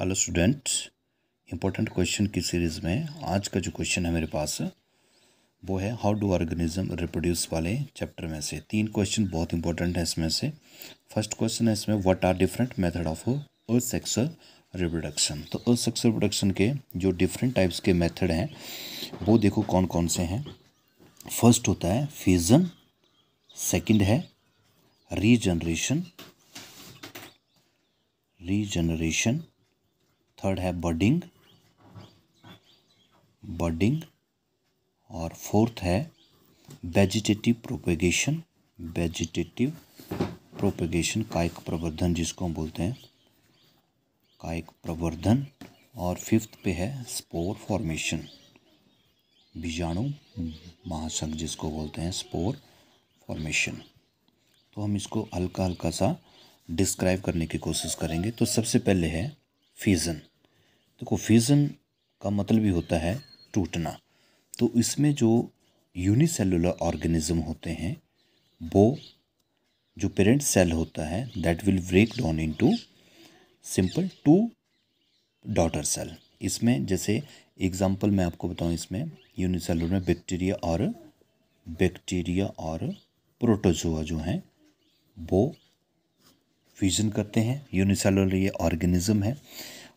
Hello students, important question की series में आज का जो क्वेश्चन है मेरे पास वो है हाउ डू ऑर्गेनिज्म रिप्रोड्यूस वाले चैप्टर में से 3 क्वेश्चन बहुत इंपॉर्टेंट है इसमें से। फर्स्ट क्वेश्चन है इसमें what are different method of asexual reproduction. तो असेक्सुअल रिप्रोडक्शन के जो डिफरेंट टाइप्स के मेथड हैं वो देखो कौन कौन से हैं। फर्स्ट होता है फ्यूजन, सेकंड है रीजनरेशन, थर्ड है बडिंग और फोर्थ है वेजिटेटिव प्रोपेगेशन कायिक प्रवर्धन जिसको हम बोलते हैं कायिक प्रवर्धन। और फिफ्थ पे है स्पोर फॉर्मेशन, बीजाणु महासंघ जिसको बोलते हैं स्पोर फॉर्मेशन। तो हम इसको हल्का हल्का सा डिस्क्राइब करने की कोशिश करेंगे। तो सबसे पहले है फ्यूजन। देखो फ्यूजन का मतलब ही होता है टूटना। तो इसमें जो यूनिसेलुलर ऑर्गेनिज्म होते हैं वो जो पेरेंट सेल होता है that will break down into simple 2 daughter cell. इसमें जैसे एग्जांपल मैं आपको बताऊं, इसमें यूनिसेलुलर में बैक्टीरिया और प्रोटोजोआ जो हैं वो फ्यूजन करते हैं। यूनिसेलुलर ये ऑर्गेनिज्म है।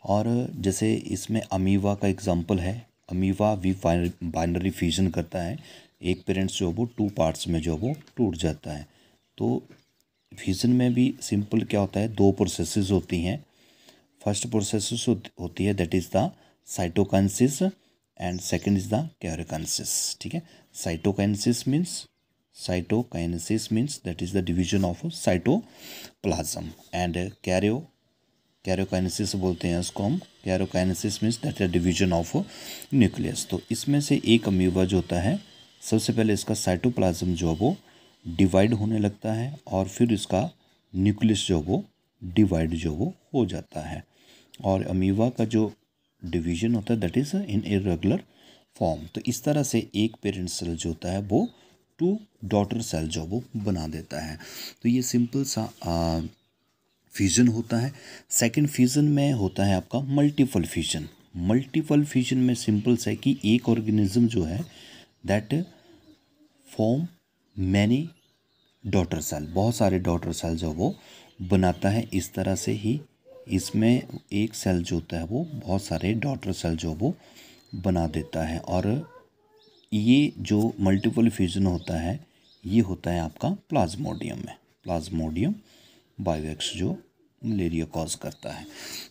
और जैसे इसमें अमीबा का एग्जांपल है, अमीबा भी बाइनरी फ्यूजन करता है। एक पेरेंट्स जो वो 2 पार्ट्स में जो वो टूट जाता है। तो फ्यूजन में भी सिंपल क्या होता है, 2 प्रोसेसेस होती हैं। फर्स्ट प्रोसेस होती है that is the cytokinesis and second is the karyokinesis. ठीक है, cytokinesis means that is the division of cytoplasm and karyokinesis बोलते हैं इसको हम। Karyokinesis means that is division of nucleus. तो इसमें से एक अमीबा जो होता है सबसे पहले इसका साइटोप्लाज्म जो है वो डिवाइड होने लगता है और फिर इसका न्यूक्लियस जो वो डिवाइड जो वो हो जाता है। और अमीबा का जो डिवीजन होता है that is in irregular form. तो इस तरह से एक पेरेंट सेल जो होता है वो 2 डॉटर सेल जो वो बना देता है। तो ये सिंपल सा फ्यूजन होता है। सेकंड फ्यूजन में होता है आपका मल्टीपल फ्यूजन में सिंपल सा है कि एक ऑर्गेनिज्म जो है that form many daughter cell, बहुत सारे डॉटर सेल जो वो बनाता है। इस तरह से ही इसमें एक सेल जो होता है वो बहुत सारे डॉटर सेल जो वो बना देता है। और ये जो मल्टीपल फ्यूजन होता है ये होता है आपका प्लाज्मोडियम बायोएक्स जो मलेरिया कॉज करता है।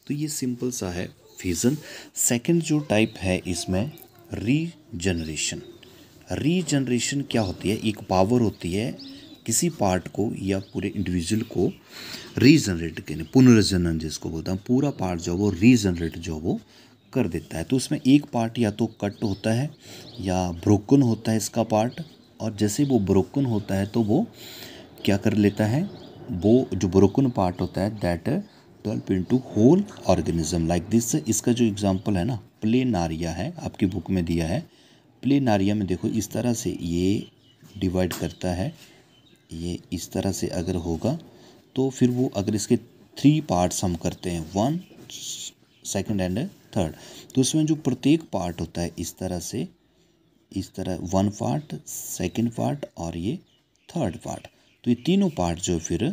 तो ये सिंपल सा है फ्यूजन। सेकंड जो टाइप है इसमें रीजनरेशन क्या होती है, एक पावर होती है किसी पार्ट को या पूरे इंडिविजुअल को रीजनरेट करने, पुनर्जनन जिसको बोलते हैं। पूरा पार्ट जो वो रीजनरेट जो वो कर देता है। तो उसमें एक पार्ट या तो कट होता है या ब्रोकन होता है इसका पार्ट। और जैसे वो ब्रोकन होता है तो वो क्या कर लेता है, वो जो ब्रोकन पार्ट होता है that develop into whole organism like this. इसका जो एग्जांपल है ना प्लेनारिया है, आपकी बुक में दिया है। प्लेनारिया में देखो इस तरह से ये डिवाइड करता है। ये इस तरह से अगर होगा तो फिर वो अगर इसके 3 पार्ट्स हम करते हैं 1 सेकंड एंड थर्ड, तो उसमें जो प्रत्येक पार्ट होता है इस तरह से, इस तरह 1 पार्ट, सेकंड पार्ट और ये थर्ड पार्ट। तो ये तीनों पार्ट जो फिर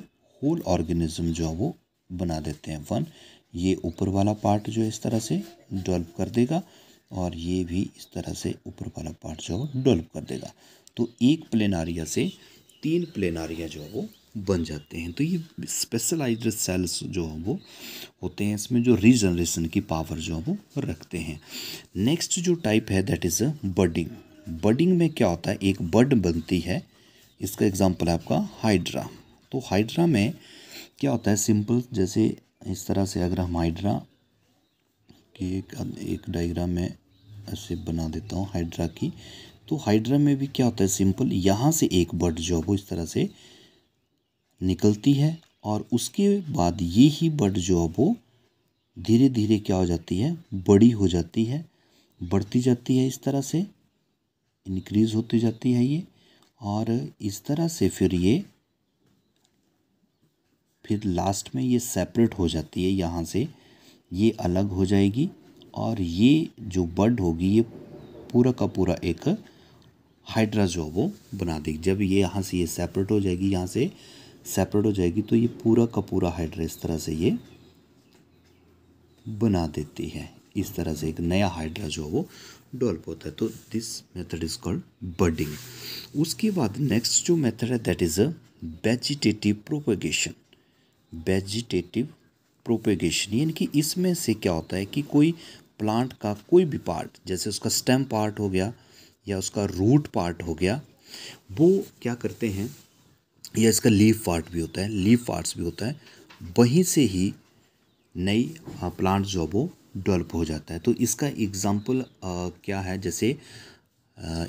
होल ऑर्गेनिज्म जो है वो बना देते हैं 1। ये ऊपर वाला पार्ट जो इस तरह से डेवलप कर देगा और ये भी इस तरह से ऊपर वाला पार्ट जो है डेवलप कर देगा। तो एक प्लेनारिया से 3 प्लेनारिया जो है वो बन जाते हैं। तो ये स्पेशलाइज्ड सेल्स जो है वो होते हैं, इसमें जो रीजनरेशन की पावर जो है वो रखते हैं। नेक्स्ट जो टाइप है दैट इज़ बडिंग में क्या होता है, एक बड बनती है। इसका एग्जांपल है आपका हाइड्रा। तो हाइड्रा में क्या होता है, सिंपल जैसे इस तरह से अगर हम हाइड्रा की एक डायग्राम में ऐसे बना देता हूँ हाइड्रा की। तो हाइड्रा में भी क्या होता है, सिंपल यहाँ से एक बड जो है वो इस तरह से निकलती है और उसके बाद ये ही बड जो है वो धीरे धीरे क्या हो जाती है, बड़ी हो जाती है, बढ़ती जाती है, इस तरह से इंक्रीज होती जाती है ये। और इस तरह से फिर लास्ट में ये सेपरेट हो जाती है यहाँ से ये अलग हो जाएगी और ये जो बड होगी ये पूरा का पूरा एक हाइड्रा जो वो बना देगी। जब ये यहाँ से ये सेपरेट हो जाएगी, यहाँ से सेपरेट हो जाएगी, तो ये पूरा का पूरा हाइड्रा इस तरह से ये बना देती है। इस तरह से एक नया हाइड्रा जो वो डेवलप होता है। तो this method is called budding. उसके बाद नेक्स्ट जो मेथड है that is a vegetative propagation. Vegetative propagation यानी कि इसमें से क्या होता है कि कोई प्लांट का कोई भी पार्ट, जैसे उसका स्टेम पार्ट हो गया या उसका रूट पार्ट हो गया, वो क्या करते हैं, या इसका लीफ पार्ट भी होता है, लीफ पार्ट्स भी होता है, वहीं से ही नई प्लांट जो वो डेवलप हो जाता है। तो इसका एग्जांपल क्या है, जैसे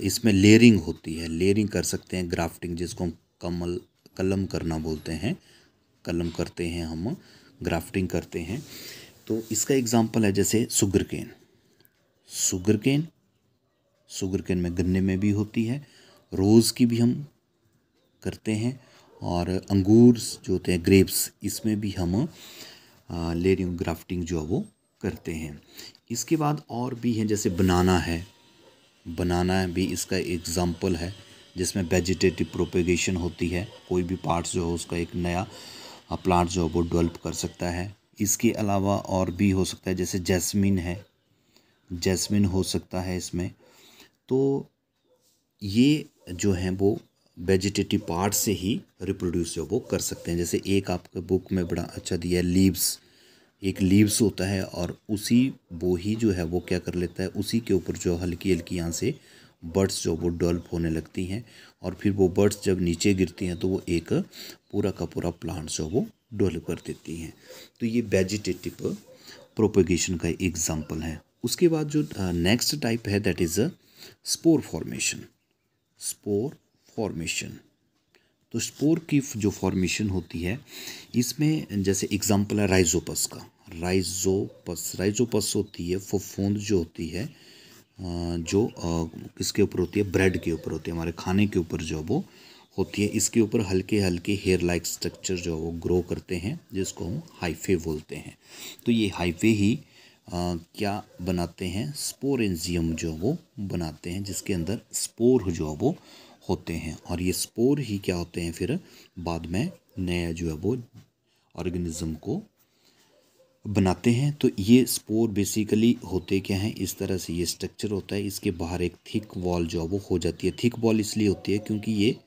इसमें लेयरिंग होती है, लेयरिंग कर सकते हैं, ग्राफ्टिंग जिसको हम कलम करना बोलते हैं, कलम करते हैं हम, ग्राफ्टिंग करते हैं। तो इसका एग्जांपल है जैसे शुगर केन। शुगर केन में गन्ने में भी होती है, रोज़ की भी हम करते हैं, और अंगूर जो होते हैं ग्रेप्स, इसमें भी हम लेयरिंग ग्राफ्टिंग जो है वो करते हैं। इसके बाद और भी हैं, जैसे बनाना है, बनाना भी इसका एग्जाम्पल है जिसमें वेजिटेटिव प्रोपेगेशन होती है। कोई भी पार्ट्स जो हो उसका एक नया प्लांट जो है वो डेवलप कर सकता है। इसके अलावा और भी हो सकता है, जैसे जैस्मिन है, जैस्मिन हो सकता है इसमें। तो ये जो हैं वो वेजिटेटिव पार्ट से ही रिप्रोड्यूस जो वो कर सकते हैं। जैसे एक आपके बुक में बड़ा अच्छा दिया है, लीव्स, एक लीव्स होता है और उसी वो ही जो है वो क्या कर लेता है, उसी के ऊपर जो हल्की हल्की यहाँ से बर्ड्स जो वो डेवलप होने लगती हैं, और फिर वो बर्ड्स जब नीचे गिरती हैं तो वो एक पूरा का पूरा प्लांट जो वो डेवलप कर देती हैं। तो ये वेजिटेटिव प्रोपेगेशन का एग्जाम्पल है। उसके बाद जो नेक्स्ट टाइप है that is spore formation. Spore formation, तो स्पोर की जो फॉर्मेशन होती है इसमें जैसे एग्जांपल है राइजोपस का। राइजोपस होती है फफूंद जो होती है, जो किसके ऊपर होती है, ब्रेड के ऊपर होती है, हमारे खाने के ऊपर जो वो होती है। इसके ऊपर हल्के हल्के हेयर लाइक स्ट्रक्चर जो वो ग्रो करते हैं, जिसको हम हाइफे बोलते हैं। तो ये हाइफे ही क्या बनाते हैं, स्पोरेंजियम जो वो बनाते हैं, जिसके अंदर स्पोर जो वो होते हैं, और ये स्पोर ही क्या होते हैं फिर बाद में नया जो है वो ऑर्गेनिज्म को बनाते हैं। तो ये स्पोर बेसिकली होते क्या हैं, इस तरह से ये स्ट्रक्चर होता है, इसके बाहर एक थिक वॉल जो वो हो जाती है। थिक वॉल इसलिए होती है क्योंकि ये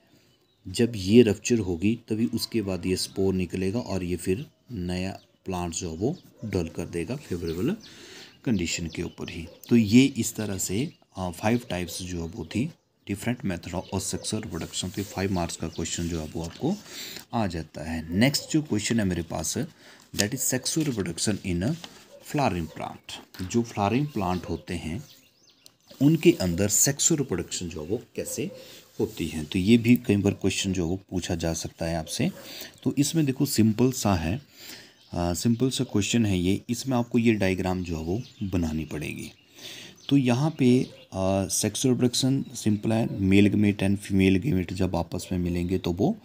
जब ये रप्चर होगी तभी उसके बाद ये स्पोर निकलेगा और ये फिर नया प्लांट जो वो डेवलप कर देगा फेवरेबल कंडीशन के ऊपर ही। तो ये इस तरह से 5 टाइप्स जो है वो थी different method of sexual reproduction. तो 5 मार्क्स का क्वेश्चन जो है वो आपको आ जाता है। नेक्स्ट जो क्वेश्चन है मेरे पास that is sexual reproduction in flowering plant. जो फ्लावरिंग प्लांट होते हैं उनके अंदर सेक्सुअल रिप्रोडक्शन जो है वो कैसे होती है। तो ये भी कई बार क्वेश्चन जो है वो पूछा जा सकता है आपसे। तो इसमें देखो सिंपल सा है, सिंपल सा क्वेश्चन है ये। इसमें आपको ये डायग्राम जो है वो बनानी पड़ेगी। तो यहाँ पे सेक्सुअल रिप्रोडक्शन सिंपल है, male gamete and female gamete जब आपस में मिलेंगे तो वो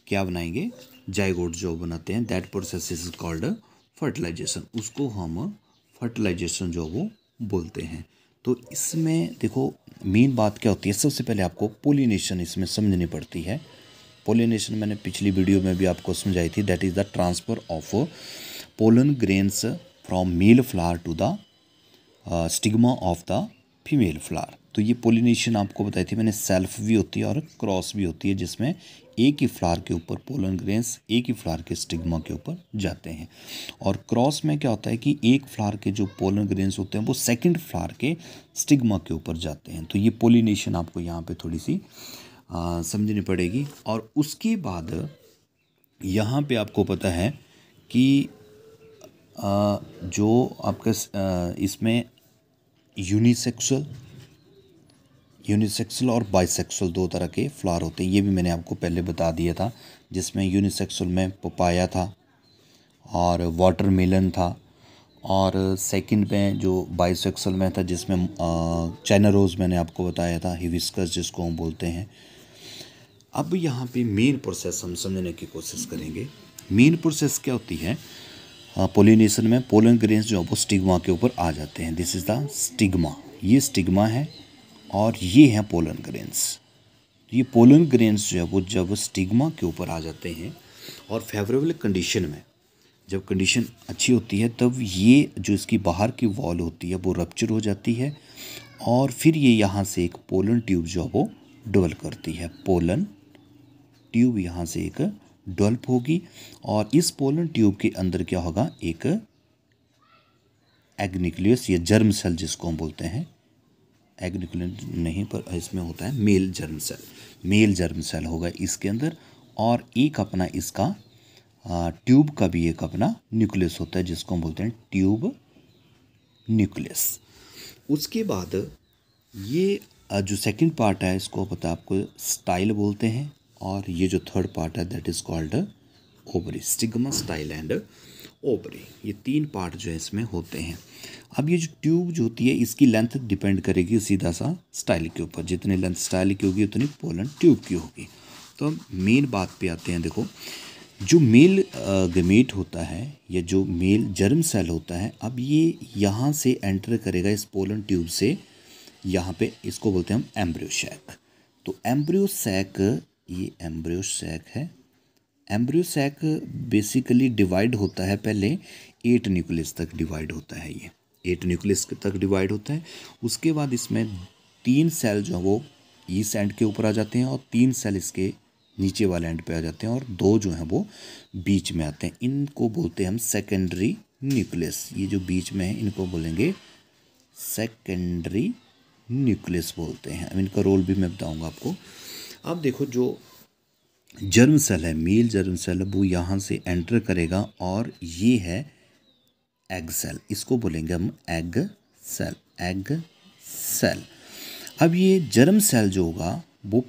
क्या बनाएंगे, जाइगोट जो बनाते हैं। That process is called fertilisation, उसको हम फर्टिलाइजेशन जो वो बोलते हैं। तो इसमें देखो मेन बात क्या होती है, सबसे पहले आपको पोलिनेशन इसमें समझनी पड़ती है। पोलिनेशन मैंने पिछली वीडियो में भी आपको समझाई थी, that is the transfer of pollen grains from male flower to the stigma of the female flower. तो ये पोलिनेशन आपको बताई थी मैंने, सेल्फ भी होती है और क्रॉस भी होती है, जिसमें एक ही फ्लावर के ऊपर पोलन ग्रेन्स एक ही फ्लावर के स्टिग्मा के ऊपर जाते हैं। और क्रॉस में क्या होता है कि एक फ्लावर के जो पोलन ग्रेन्स होते हैं वो सेकंड फ्लावर के स्टिग्मा के ऊपर जाते हैं। तो ये पोलिनेशन आपको यहाँ पे थोड़ी सी समझनी पड़ेगी। और उसके बाद यहाँ पे आपको पता है कि जो आपका इसमें यूनिसेक्सुअल और बाइसेक्सुअल 2 तरह के फ्लावर होते हैं। ये भी मैंने आपको पहले बता दिया था, जिसमें यूनिसेक्सुअल में पपाया था और वाटरमेलन था, और सेकंड में जो बाइसेक्सुअल में था जिसमें चाइना रोज़ मैंने आपको बताया था, हिबिस्कस जिसको हम बोलते हैं। अब यहाँ पे मेन प्रोसेस हम समझने की कोशिश करेंगे। मेन प्रोसेस क्या होती है, पोलिनेशन में पोलन ग्रेन्स जो है वो स्टिग्मा के ऊपर आ जाते हैं। दिस इज़ द स्टिग्मा, ये स्टिग्मा है और ये है पोलन ग्रेन्स। ये पोलन ग्रेन्स जो है वो जब स्टिग्मा के ऊपर आ जाते हैं और फेवरेबल कंडीशन में, जब कंडीशन अच्छी होती है, तब ये जो इसकी बाहर की वॉल होती है वो रप्चर हो जाती है और फिर ये यहाँ से एक पोलन ट्यूब जो है वो डेवलप करती है। पोलन ट्यूब यहाँ से एक डेवलप होगी और इस पोलन ट्यूब के अंदर क्या होगा, एक एग न्यूक्लियस या जर्म सेल जिसको हम बोलते हैं, एग न्यूक्लियस नहीं पर इसमें होता है male germ cell, male germ cell होगा इसके अंदर और एक अपना इसका ट्यूब का भी एक अपना न्यूक्लियस होता है जिसको हम बोलते हैं ट्यूब न्यूक्लियस। उसके बाद ये जो सेकंड पार्ट है इसको पता आपको स्टाइल बोलते हैं और ये जो थर्ड पार्ट है that is called ovary, stigma, style and ovary. ये तीन पार्ट जो है इसमें होते हैं। अब ये जो ट्यूब जो होती है इसकी लेंथ डिपेंड करेगी सीधा सा स्टाइल के ऊपर, जितनी लेंथ स्टाइल की होगी उतनी पोलन ट्यूब की होगी। तो मेन बात पे आते हैं। देखो जो मेल गमेट होता है या जो मेल जर्म सेल होता है, अब ये यहाँ से एंटर करेगा इस पोलन ट्यूब से, यहाँ पे इसको बोलते हैं हम एम्ब्रियो सैक। तो एम्ब्रियो सैक, ये एम्ब्रियो सैक है। एम्ब्रियो सैक बेसिकली डिवाइड होता है, पहले 8 न्यूक्लियस तक डिवाइड होता है, ये 8 न्यूक्लियस तक डिवाइड होता है। उसके बाद इसमें 3 सेल जो है वो इस एंड के ऊपर आ जाते हैं और 3 सेल इसके नीचे वाले एंड पे आ जाते हैं और 2 जो हैं वो बीच में आते हैं। इनको बोलते हैं हम सेकेंडरी न्यूक्लियस। ये जो बीच में है इनको बोलेंगे सेकेंडरी न्यूक्लियस बोलते हैं। अब इनका रोल भी मैं बताऊंगा आपको। अब देखो जो जर्म सेल है, मेल जर्म सेल, वो यहाँ से एंटर करेगा और ये है एग सेल, इसको बोलेंगे हम एग सेल, एग सेल। अब ये जर्म सेल जो होगा वो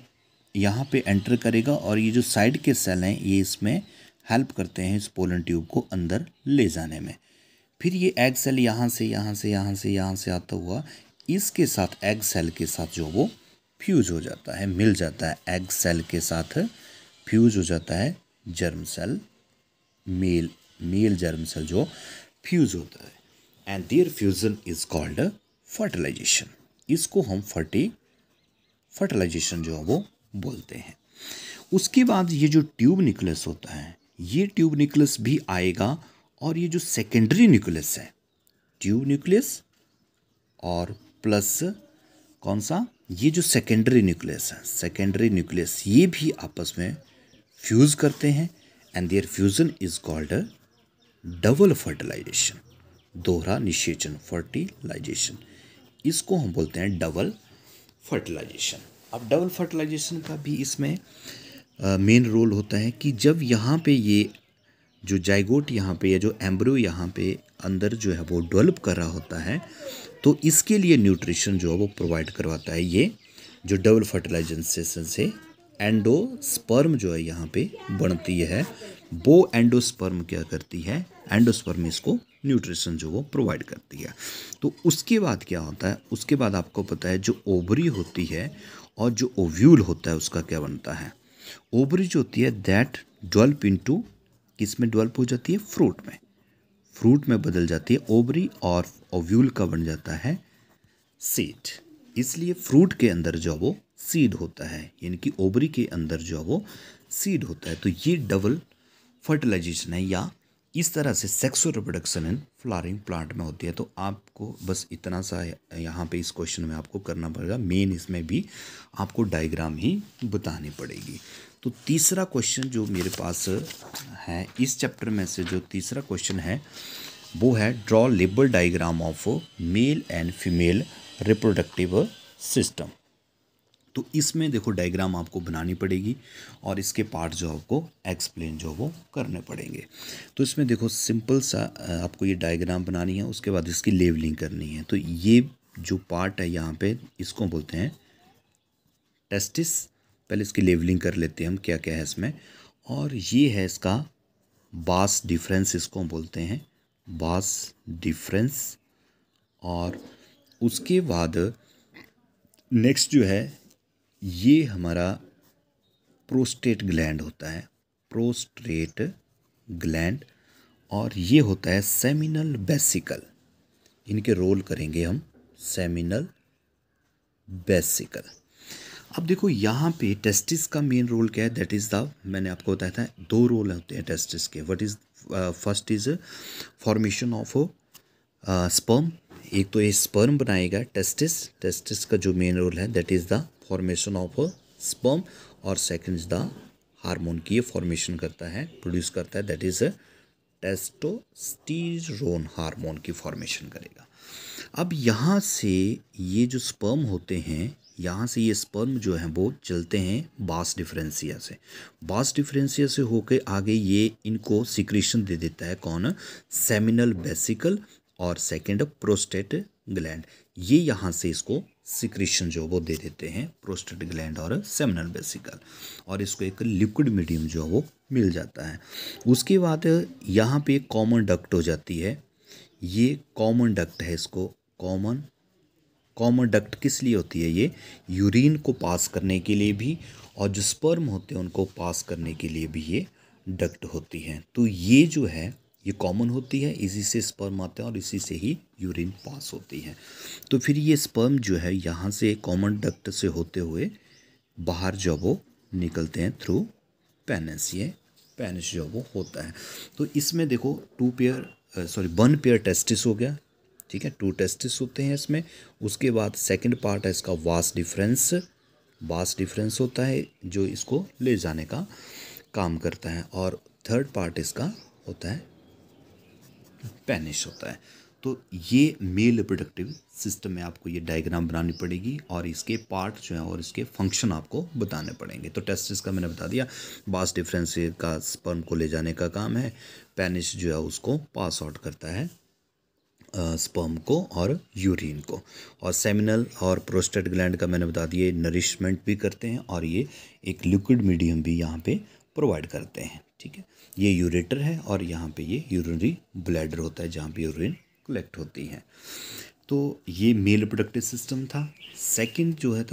यहाँ पे एंटर करेगा और ये जो साइड के सेल हैं ये इसमें हेल्प करते हैं इस पोलन ट्यूब को अंदर ले जाने में। फिर ये एग सेल यहाँ से आता हुआ इसके साथ एग सेल के साथ जो वो फ्यूज हो जाता है, मिल जाता है, एग सेल के साथ फ्यूज हो जाता है germ cell, male germ cell जो फ्यूज होता है and their fusion is called fertilisation. इसको हम फर्टिलाइजेशन जो है वो बोलते हैं। उसके बाद ये जो ट्यूब न्यूक्लियस होता है, ये ट्यूब न्यूक्लियस भी आएगा और ये जो सेकेंडरी न्यूक्लियस है, ट्यूब न्यूक्लियस और प्लस कौन सा, ये जो सेकेंडरी न्यूक्लियस है, सेकेंडरी न्यूक्लियस, ये भी आपस में फ्यूज करते हैं and their fusion is called double fertilisation, दोहरा निषेचन, फर्टिलाइजेशन। इसको हम बोलते हैं डबल फर्टिलाइजेशन। अब डबल फर्टिलाइजेशन का भी इसमें मेन रोल होता है कि जब यहाँ पे ये जो जाइगोट यहाँ पे या जो एम्ब्रियो यहाँ पे अंदर जो है वो डेवलप कर रहा होता है, तो इसके लिए न्यूट्रिशन जो है वो प्रोवाइड करवाता है ये जो डबल फर्टिलाइजेशन से एंडोस्पर्म जो है यहाँ पे बनती है, वो एंडोस्पर्म क्या करती है, एंडोस्पर्म इसको न्यूट्रिशन जो वो प्रोवाइड करती है। तो उसके बाद क्या होता है, उसके बाद आपको पता है जो ओवरी होती है और जो ओव्यूल होता है उसका क्या बनता है। ओवरी जो होती है दैट डेवलप इनटू, किस में डेवलप हो जाती है, फ्रूट में, फ्रूट में बदल जाती है ओवरी और ओव्यूल का बन जाता है सीड। इसलिए फ्रूट के अंदर जो वो सीड होता है, यानी कि ओवरी के अंदर जो वो सीड होता है। तो ये डबल फर्टिलाइजेशन है या इस तरह से sexual reproduction in flowering plant में होती है। तो आपको बस इतना सा यहाँ पे इस क्वेश्चन में आपको करना पड़ेगा, मेन इसमें भी आपको डायग्राम ही बतानी पड़ेगी। तो तीसरा क्वेश्चन जो मेरे पास है इस चैप्टर में से, जो तीसरा क्वेश्चन है वो है draw label diagram of male and female reproductive system. तो इसमें देखो डायग्राम आपको बनानी पड़ेगी और इसके पार्ट जो आपको एक्सप्लेन जो वो करने पड़ेंगे। तो इसमें देखो सिंपल सा आपको ये डायग्राम बनानी है, उसके बाद इसकी लेवलिंग करनी है। तो ये जो पार्ट है यहाँ पे इसको बोलते हैं टेस्टिस। पहले इसकी लेवलिंग कर लेते हैं हम क्या क्या है इसमें। और ये है इसका बास डिफरेंस, इसको बोलते हैं बास डिफरेंस। और उसके बाद नेक्स्ट जो है ये हमारा प्रोस्टेट ग्लैंड होता है, प्रोस्टेट ग्लैंड। और ये होता है सेमिनल वेसिकल। इनके रोल करेंगे हम सेमिनल वेसिकल। अब देखो यहाँ पे टेस्टिस का मेन रोल क्या है, दैट इज़ द, मैंने आपको बताया था 2 रोल होते हैं टेस्टिस के। What is first is formation of sperm. एक तो ये स्पर्म बनाएगा टेस्टिस, टेस्टिस का जो मेन रोल है that is the formation of sperm, और सेकंड इज द हार्मोन की ये फॉर्मेशन करता है, प्रोड्यूस करता है, दैट इज़ टेस्टोस्टेरोन हार्मोन की फॉर्मेशन करेगा। अब यहाँ से ये जो स्पर्म होते हैं, यहाँ से ये स्पर्म जो है वो चलते हैं बास डिफरेंशिया से, बास डिफरेंशिया से होके आगे ये इनको सिक्रीशन दे देता है कौन, सेमिनल वेसिकल और सेकंड प्रोस्टेट ग्लैंड। ये यहाँ से इसको सिक्रीशन जो वो दे देते हैं प्रोस्टेट ग्लैंड और सेमिनल वेसिकल, और इसको एक लिक्विड मीडियम जो है वो मिल जाता है। उसके बाद यहाँ पे कॉमन डक्ट हो जाती है, ये कॉमन डक्ट है, इसको कॉमन डक्ट किस लिए होती है, ये यूरिन को पास करने के लिए भी, और जो स्पर्म होते हैं उनको पास करने के लिए भी ये डक्ट होती है। तो ये जो है ये कॉमन होती है, इसी से स्पर्म आते हैं और इसी से ही यूरिन पास होती है। तो फिर ये स्पर्म जो है यहाँ से कॉमन डक्ट से होते हुए बाहर जो वो निकलते हैं थ्रू पेनिस, ये पेनिस जो वो होता है। तो इसमें देखो 1 पेयर टेस्टिस हो गया, ठीक है, 2 टेस्टिस होते हैं इसमें। उसके बाद सेकंड पार्ट है इसका वास डिफरेंस होता है जो इसको ले जाने का काम करता है, और थर्ड पार्ट इसका होता है पेनिस होता है। तो ये मेल रिप्रोडक्टिव सिस्टम में आपको ये डायग्राम बनानी पड़ेगी, और इसके पार्ट जो है और इसके फंक्शन आपको बताने पड़ेंगे। तो टेस्टिस का मैंने बता दिया, बास डिफरेंस का स्पर्म को ले जाने का काम है, पेनिस जो है उसको पास आउट करता है स्पर्म को और यूरिन को, और सेमिनल और प्रोस्टेट ग्लैंड का मैंने बता दिया नरिशमेंट भी करते हैं, और ये एक लिक्विड मीडियम भी यहाँ पे प्रोवाइड करते हैं, ठीक है। ये यूरेटर है और यहाँ पे ये यूरिनरी ब्लैडर होता है जहाँ पे यूरिन कलेक्ट होती है। तो ये मेल रिप्रोडक्टिव सिस्टम था। सेकंड जो है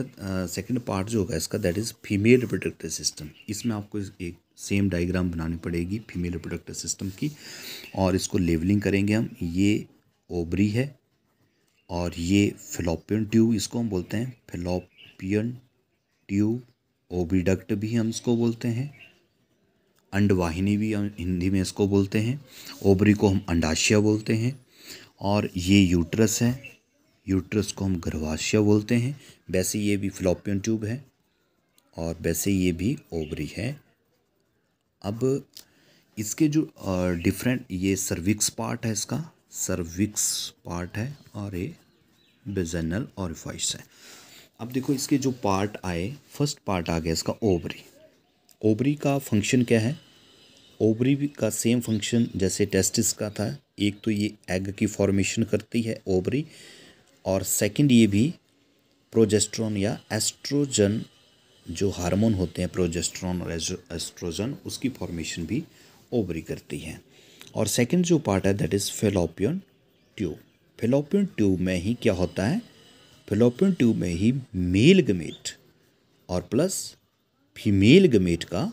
सेकंड पार्ट जो होगा इसका that is female reproductive system. इसमें आपको एक सेम डायग्राम बनानी पड़ेगी फीमेल रिप्रोडक्टिव सिस्टम की, और इसको लेवलिंग करेंगे हम। ये ओवरी है और ये फेलोपियन ट्यूब इसको हम बोलते हैं, फेलोपियन ट्यूब, ओविडक्ट भी हम इसको बोलते हैं, अंडवाहिनी भी हम हिंदी में इसको बोलते हैं, ओवरी को हम अंडाशय बोलते हैं, और ये यूट्रस है, यूट्रस को हम गर्भाशय बोलते हैं। वैसे ये भी फेलोपियन ट्यूब है और वैसे ये भी ओवरी है। अब इसके जो डिफरेंट, ये सर्विक्स पार्ट है, इसका सर्विक्स पार्ट है, और ये वेजाइनल ऑरिफिस है। अब देखो इसके जो पार्ट आए, फर्स्ट पार्ट आ गया इसका ओवरी। ओवरी का फंक्शन क्या है, ओवरी का सेम फंक्शन जैसे टेस्टिस का था। एक तो ये एग की फॉर्मेशन करती है ओवरी, और सेकंड ये भी प्रोजेस्टेरोन या एस्ट्रोजन जो हार्मोन होते हैं, प्रोजेस्टेरोन और एस्ट्रोजन, उसकी फॉर्मेशन भी ओवरी करती है। और सेकंड जो पार्ट है that is fallopian tube. Fallopian tube में ही क्या होता है, फेलोपियन ट्यूब में ही मेल गमेट और प्लस फीमेल गमेट का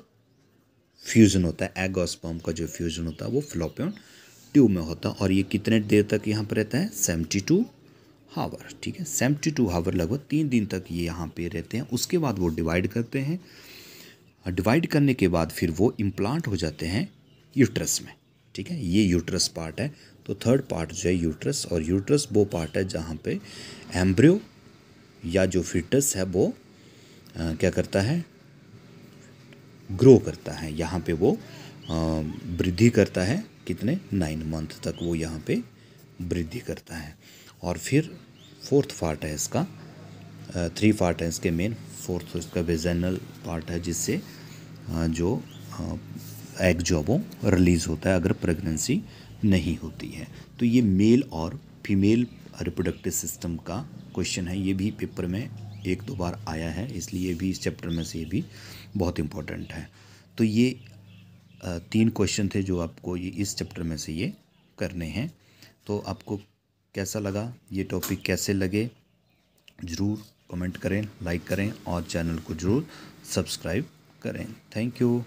फ्यूज़न होता है। एग और स्पर्म का जो फ्यूज़न होता है वो फेलोपियन ट्यूब में होता है, और ये कितने देर तक यहाँ पर रहता है, 72 हावर, ठीक है, 72 हावर, लगभग 3 दिन तक ये यहाँ पे रहते हैं। उसके बाद वो डिवाइड करते हैं, डिवाइड करने के बाद फिर वो इम्प्लांट हो जाते हैं यूट्रस में, ठीक है। ये यूट्रस पार्ट है। तो थर्ड पार्ट जो है यूट्रस, और यूट्रस वो पार्ट है जहाँ पे एम्ब्रियो या जो फिटस है वो क्या करता है, ग्रो करता है। यहाँ पे वो वृद्धि करता है, कितने 9 मंथ तक वो यहाँ पे वृद्धि करता है। और फिर फोर्थ पार्ट है इसका, 3 पार्ट है इसके मेन। फोर्थ इसका वेजाइनल पार्ट है, जिससे जो एग जो वो रिलीज़ होता है अगर प्रेगनेंसी नहीं होती है। तो ये मेल और फीमेल रिप्रोडक्टिव सिस्टम का क्वेश्चन है, ये भी पेपर में 1-2 बार आया है, इसलिए भी इस चैप्टर में से ये भी बहुत इम्पोर्टेंट है। तो ये 3 क्वेश्चन थे जो आपको ये इस चैप्टर में से ये करने हैं। तो आपको कैसा लगा, ये टॉपिक कैसे लगे, ज़रूर कमेंट करें, लाइक करें और चैनल को ज़रूर सब्सक्राइब करें। Thank you.